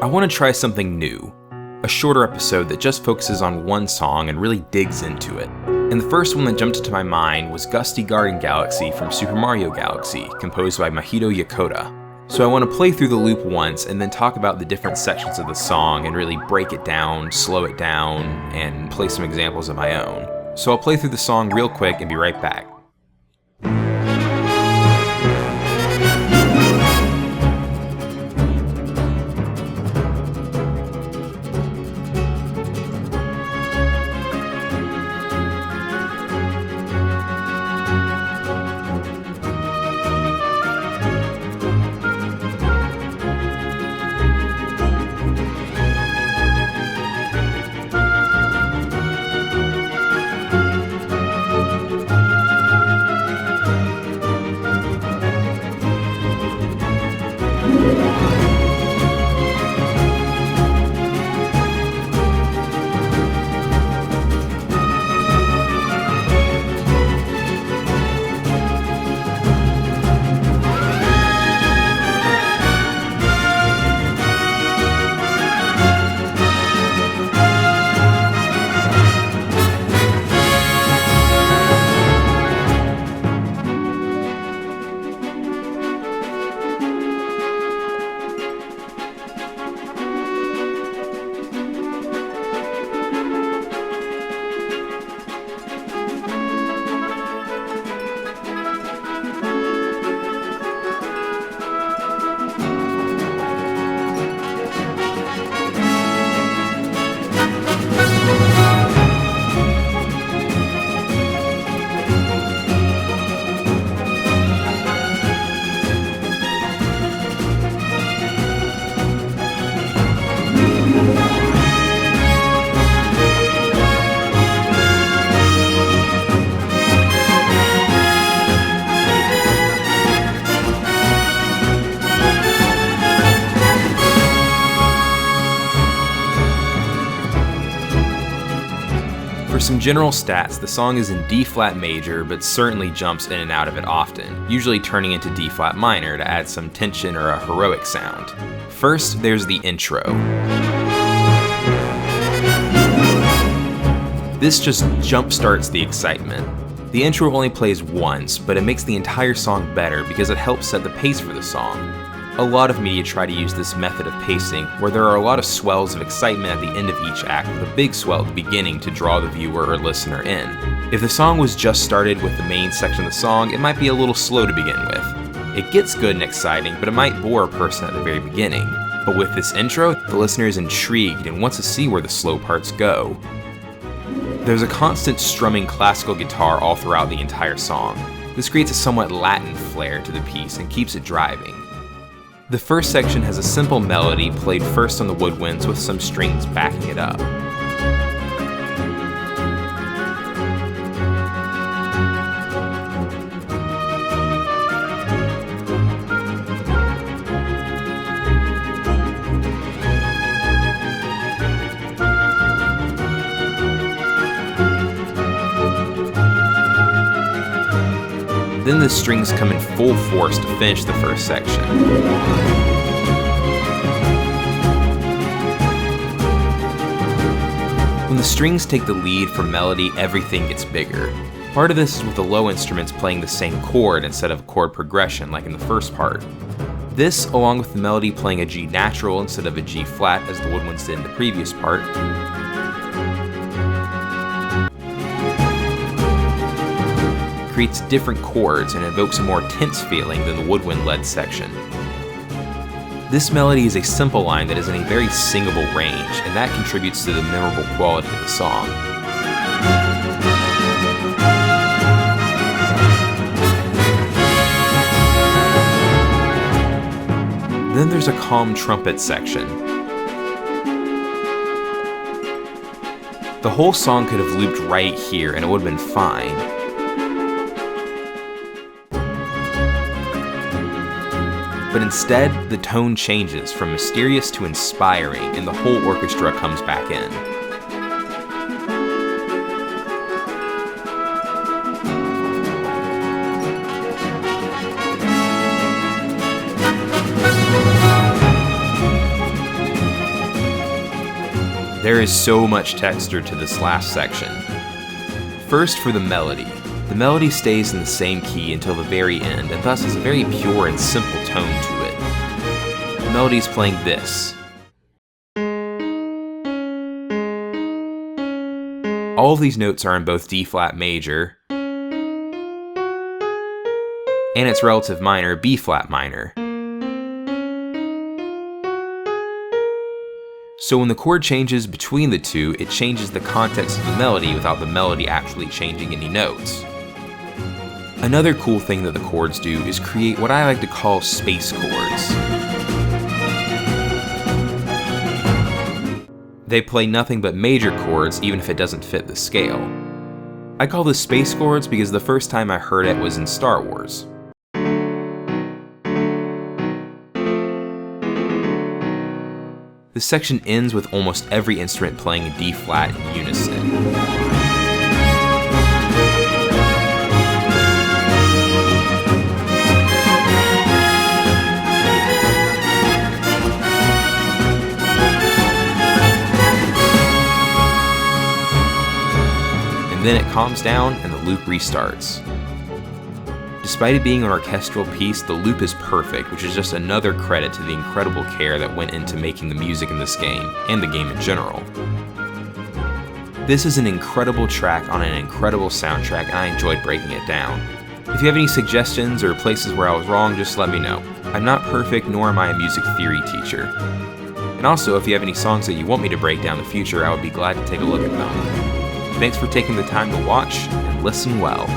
I want to try something new, a shorter episode that just focuses on one song and really digs into it. And the first one that jumped into my mind was Gusty Garden Galaxy from Super Mario Galaxy, composed by Mahito Yakota. So I want to play through the loop once and then talk about the different sections of the song and really break it down, slow it down, and play some examples of my own. So I'll play through the song real quick and be right back. For some general stats, the song is in D-flat major, but certainly jumps in and out of it often, usually turning into D-flat minor to add some tension or a heroic sound. First, there's the intro. This just jump-starts the excitement. The intro only plays once, but it makes the entire song better because it helps set the pace for the song. A lot of media try to use this method of pacing, where there are a lot of swells of excitement at the end of each act with a big swell at the beginning to draw the viewer or listener in. If the song was just started with the main section of the song, it might be a little slow to begin with. It gets good and exciting, but it might bore a person at the very beginning. But with this intro, the listener is intrigued and wants to see where the slow parts go. There's a constant strumming classical guitar all throughout the entire song. This creates a somewhat Latin flair to the piece and keeps it driving. The first section has a simple melody played first on the woodwinds with some strings backing it up. Then the strings come in full force to finish the first section. When the strings take the lead for melody, everything gets bigger. Part of this is with the low instruments playing the same chord instead of chord progression like in the first part. This, along with the melody playing a G natural instead of a G flat as the woodwinds did in the previous part, creates different chords and evokes a more tense feeling than the woodwind-led section. This melody is a simple line that is in a very singable range, and that contributes to the memorable quality of the song. Then there's a calm trumpet section. The whole song could have looped right here and it would have been fine. But instead, the tone changes from mysterious to inspiring, and the whole orchestra comes back in. There is so much texture to this last section. First, for the melody. The melody stays in the same key until the very end, and thus has a very pure and simple tone to it. The melody is playing this. All of these notes are in both D-flat major and its relative minor, B-flat minor. So when the chord changes between the two, it changes the context of the melody without the melody actually changing any notes. Another cool thing that the chords do is create what I like to call space chords. They play nothing but major chords even if it doesn't fit the scale. I call this space chords because the first time I heard it was in Star Wars. This section ends with almost every instrument playing a D-flat in unison. And then it calms down and the loop restarts. Despite it being an orchestral piece, the loop is perfect, which is just another credit to the incredible care that went into making the music in this game, and the game in general. This is an incredible track on an incredible soundtrack, and I enjoyed breaking it down. If you have any suggestions or places where I was wrong, just let me know. I'm not perfect, nor am I a music theory teacher. And also, if you have any songs that you want me to break down in the future, I would be glad to take a look at them. Thanks for taking the time to watch, and listen well.